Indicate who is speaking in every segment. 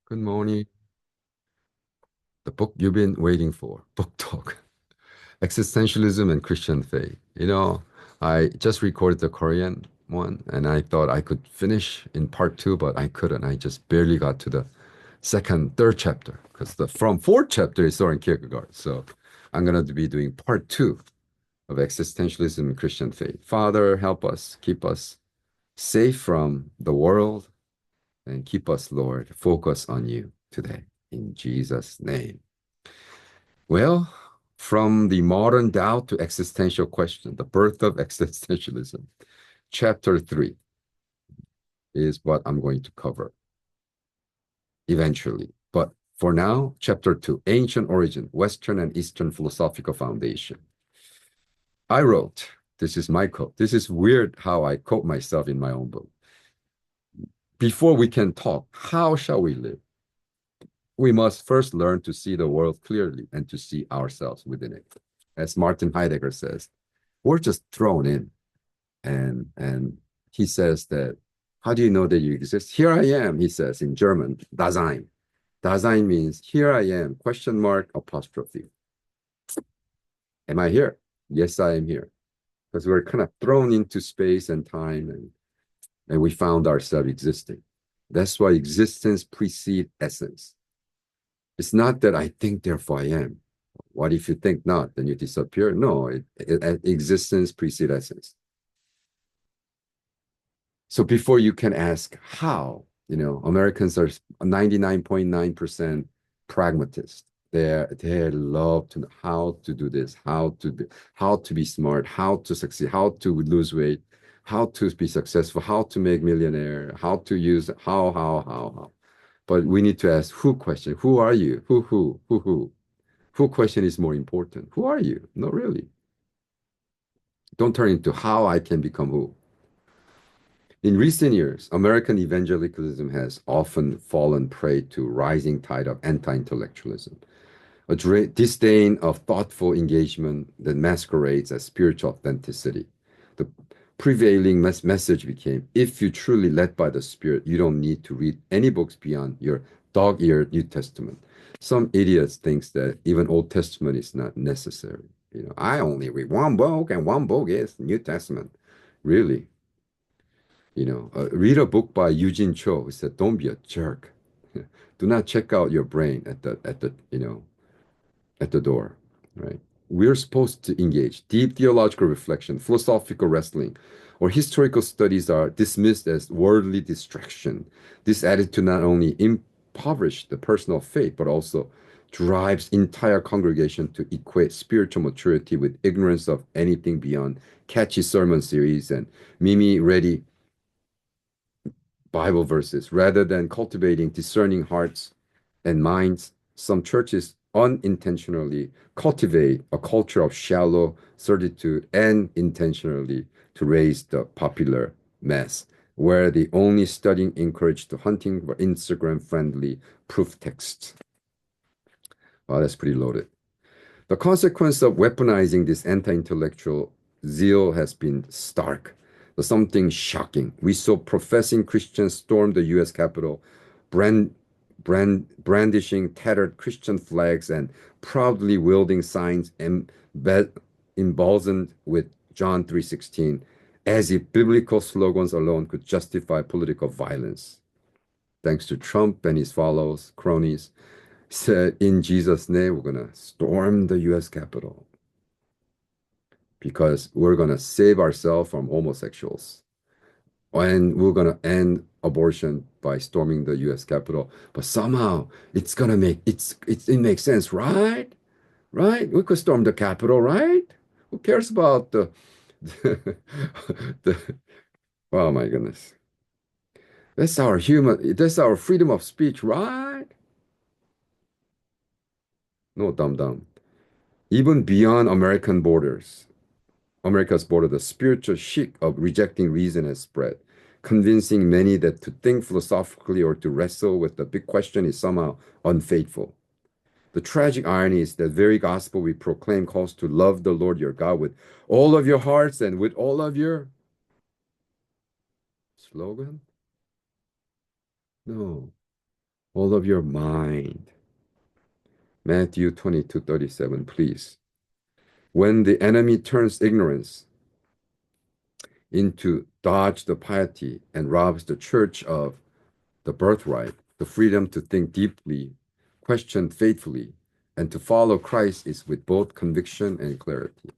Speaker 1: Good morning. The book you've been waiting for, book talk, Existentialism and Christian Faith. I just recorded the Korean one and I thought I could finish in part two, but I couldn't. I just barely got to the third chapter because the from fourth chapter is Soren Kierkegaard. So I'm going to be doing part two of Existentialism and Christian Faith. Father, help us, keep us safe from the world and keep us, Lord, focus on you today. In Jesus' name. Well, from the modern doubt to existential question, the birth of existentialism, chapter 3 is what I'm going to cover eventually. But for now, chapter 2, ancient origin, Western and Eastern philosophical foundation. I wrote, this is my quote. This is weird how I quote myself in my own book. Before we can talk, how shall we live? We must first learn to see the world clearly and to see ourselves within it. As Martin Heidegger says, we're just thrown in. And he says that, how do you know that you exist? Here I am, he says in German, Dasein. Dasein means here I am, question mark, apostrophe. Am I here? Yes, I am here. Because we're kind of thrown into space and time and we found ourselves existing. That's why existence precedes essence. It's not that I think, therefore I am. What if you think not? Then you disappear? No, existence precedes essence. So before you can ask how, Americans are 99.9% pragmatists. They love to know how to do this, how to be smart, how to succeed, how to lose weight, how to be successful, how to make millionaire, how to use how. But we need to ask who question. Who are you? Who? Who question is more important. Who are you? Not really. Don't turn into how I can become who. In recent years, American evangelicalism has often fallen prey to rising tide of anti-intellectualism, a disdain of thoughtful engagement that masquerades as spiritual authenticity. The prevailing message became, if you truly led by the Spirit, you don't need to read any books beyond your dog-eared New Testament. Some idiots think that even Old Testament is not necessary. I only read one book, and one book is New Testament. Really? Read a book by Eugene Cho who said, "Don't be a jerk. Do not check out your brain at the door." Right? We're supposed to engage deep theological reflection, philosophical wrestling, or historical studies are dismissed as worldly distraction. This attitude not only impoverishes the personal faith, but also drives entire congregation to equate spiritual maturity with ignorance of anything beyond catchy sermon series and Mimi ready Bible verses rather than cultivating discerning hearts and minds. Some churches unintentionally cultivate a culture of shallow certitude and intentionally to raise the popular mass, where the only studying encouraged to hunting for Instagram friendly proof texts. Wow, that's pretty loaded. The consequence of weaponizing this anti-intellectual zeal has been stark. There's something shocking. We saw professing Christians storm the U.S. Capitol, brandishing tattered Christian flags and proudly wielding signs emblazoned with John 3:16, as if biblical slogans alone could justify political violence. Thanks to Trump and his followers, cronies, said, in Jesus' name, we're going to storm the U.S. Capitol because we're going to save ourselves from homosexuals. And we're going to end abortion by storming the U.S. Capitol. But somehow it's going to it makes sense, right? Right? We could storm the Capitol, right? Who cares about the oh my goodness. That's our freedom of speech, right? No, dumb dumb. Even beyond America's border, the spiritual chic of rejecting reason has spread, convincing many that to think philosophically or to wrestle with the big question is somehow unfaithful. The tragic irony is that very gospel we proclaim calls to love the Lord your God with all of your hearts and with all of your slogan? No. all of your mind. Matthew 22:37, please. When the enemy turns ignorance into dodge the piety and robs the church of the birthright, the freedom to think deeply, question faithfully, and to follow Christ is with both conviction and clarity.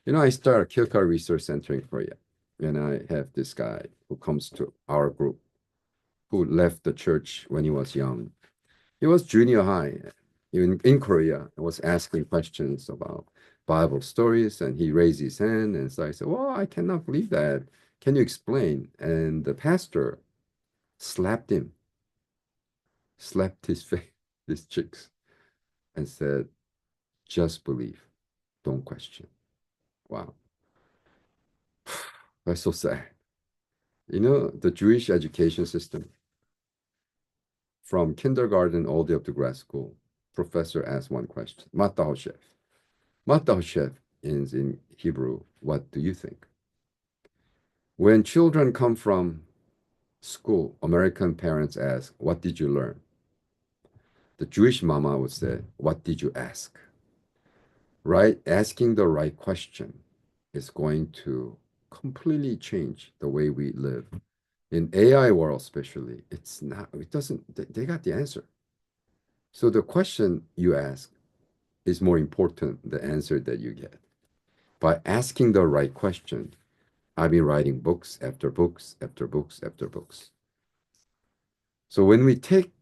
Speaker 1: I started a Kierkegaard Research Center in Korea, and I have this guy who comes to our group who left the church when he was young. He was junior high in Korea and was asking questions about Bible stories, and he raised his hand, and so I said, well, I cannot believe that. Can you explain? And the pastor slapped him, slapped his face, his cheeks, and said, just believe, don't question. Wow. That's so sad. The Jewish education system, from kindergarten all the way up to grad school, professor asked one question, Matahoshev. Matahoshev is in Hebrew, what do you think? When children come from school, American parents ask, what did you learn? The Jewish mama would say, what did you ask? Right? Asking the right question is going to completely change the way we live. In AI world, especially, it doesn't, they got the answer. So the question you ask is more important than the answer that you get. By asking the right question, I've been writing books after books after books after books. So when we take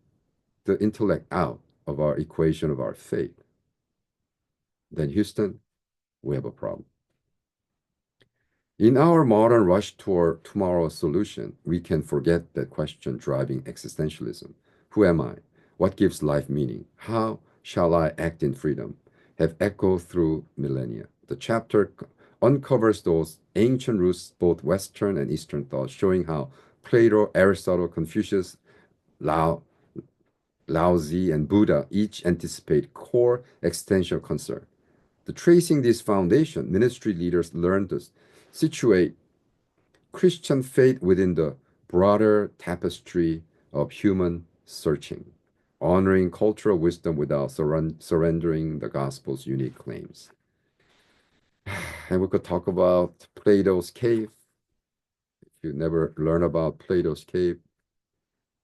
Speaker 1: the intellect out of our equation of our faith, then Houston, we have a problem. In our modern rush toward tomorrow's solution, we can forget that question driving existentialism. Who am I? What gives life meaning? How shall I act in freedom? Have echoed through millennia. The chapter uncovers those ancient roots, both Western and Eastern thought, showing how Plato, Aristotle, Confucius, Lao, Laozi, and Buddha each anticipate core existential concern. The tracing this foundation, ministry leaders learn to situate Christian faith within the broader tapestry of human searching, honoring cultural wisdom without surrendering the gospel's unique claims. And we could talk about Plato's cave. If you never learn about Plato's cave,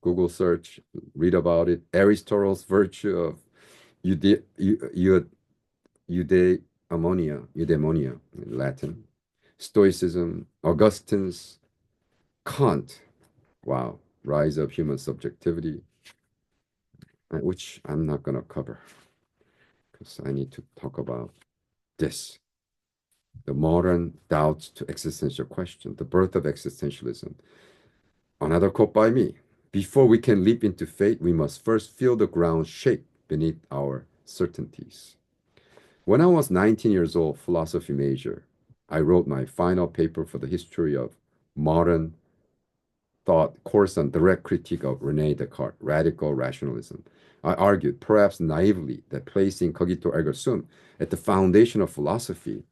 Speaker 1: Google search, read about it. Aristotle's virtue of eudaimonia in Latin. Stoicism, Augustine's, Kant, wow, rise of human subjectivity, which I'm not going to cover because I need to talk about this. The modern doubts to existential question, the birth of existentialism. Another quote by me. Before we can leap into faith, we must first feel the ground shake beneath our certainties. When I was 19 years old, philosophy major, I wrote my final paper for the history of modern thought course on direct critique of Rene Descartes, radical rationalism. I argued, perhaps naively, that placing cogito ergo sum at the foundation of philosophy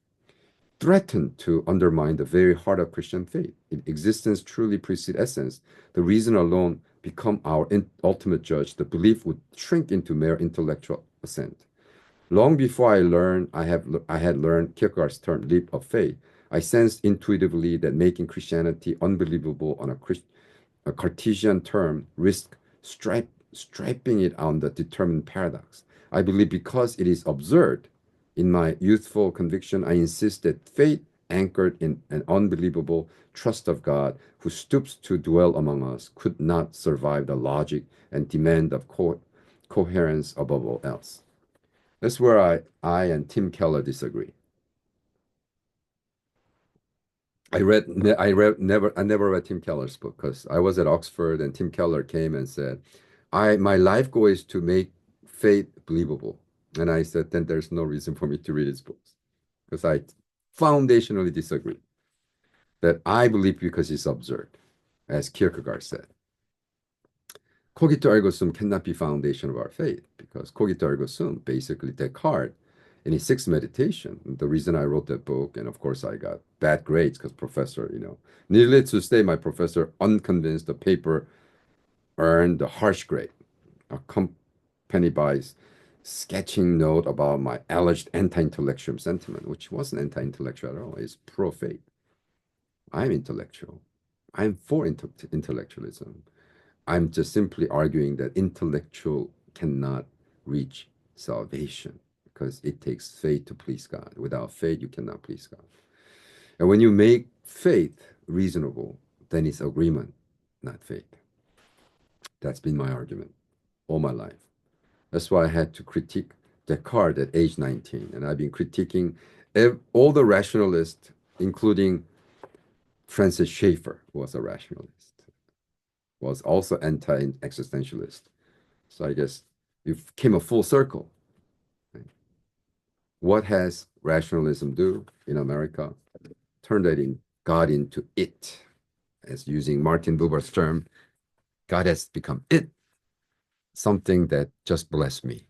Speaker 1: threatened to undermine the very heart of Christian faith. If existence truly precedes essence, the reason alone become our ultimate judge, the belief would shrink into mere intellectual assent. Long before I had learned Kierkegaard's term leap of faith, I sensed intuitively that making Christianity unbelievable on a Cartesian term risked striping it on the determined paradox. I believe because it is absurd, in my youthful conviction, I insist that faith anchored in an unbelievable trust of God who stoops to dwell among us could not survive the logic and demand of coherence above all else. That's where I and Tim Keller disagree. I never read Tim Keller's book because I was at Oxford and Tim Keller came and said, my life goal is to make faith believable. And I said, then there's no reason for me to read his books because I foundationally disagree that I believe because it's absurd, as Kierkegaard said. Cogito ergo sum cannot be foundation of our faith because cogito ergo sum, basically Descartes, in his sixth meditation, the reason I wrote that book, and of course I got bad grades because professor, needless to say, my professor, unconvinced, the paper earned a harsh grade. accompanied by sketching note about my alleged anti-intellectual sentiment, which wasn't anti-intellectual at all. It's pro-faith. I'm intellectual. I'm for intellectualism. I'm just simply arguing that intellectual cannot reach salvation because it takes faith to please God. Without faith, you cannot please God. And when you make faith reasonable, then it's agreement, not faith. That's been my argument all my life. That's why I had to critique Descartes at age 19. And I've been critiquing all the rationalists, including Francis Schaeffer, who was a rationalist, was also anti-existentialist. So I guess you came a full circle. Right? What has rationalism do in America? Turn that in God into it. As using Martin Buber's term, God has become it, something that just bless me,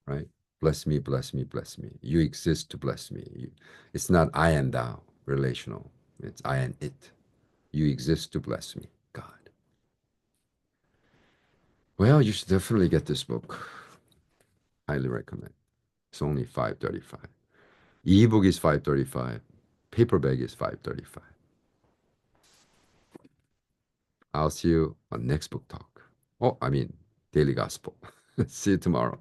Speaker 1: right? Bless me, bless me, bless me. You exist to bless me. It's not I and thou relational. It's I and it. You exist to bless me, God. Well, you should definitely get this book. Highly recommend. It's only $5.35. Ebook is $5.35. Paperback is $5.35. I'll see you on next book talk. Oh, I mean, Daily Gospel. See you tomorrow.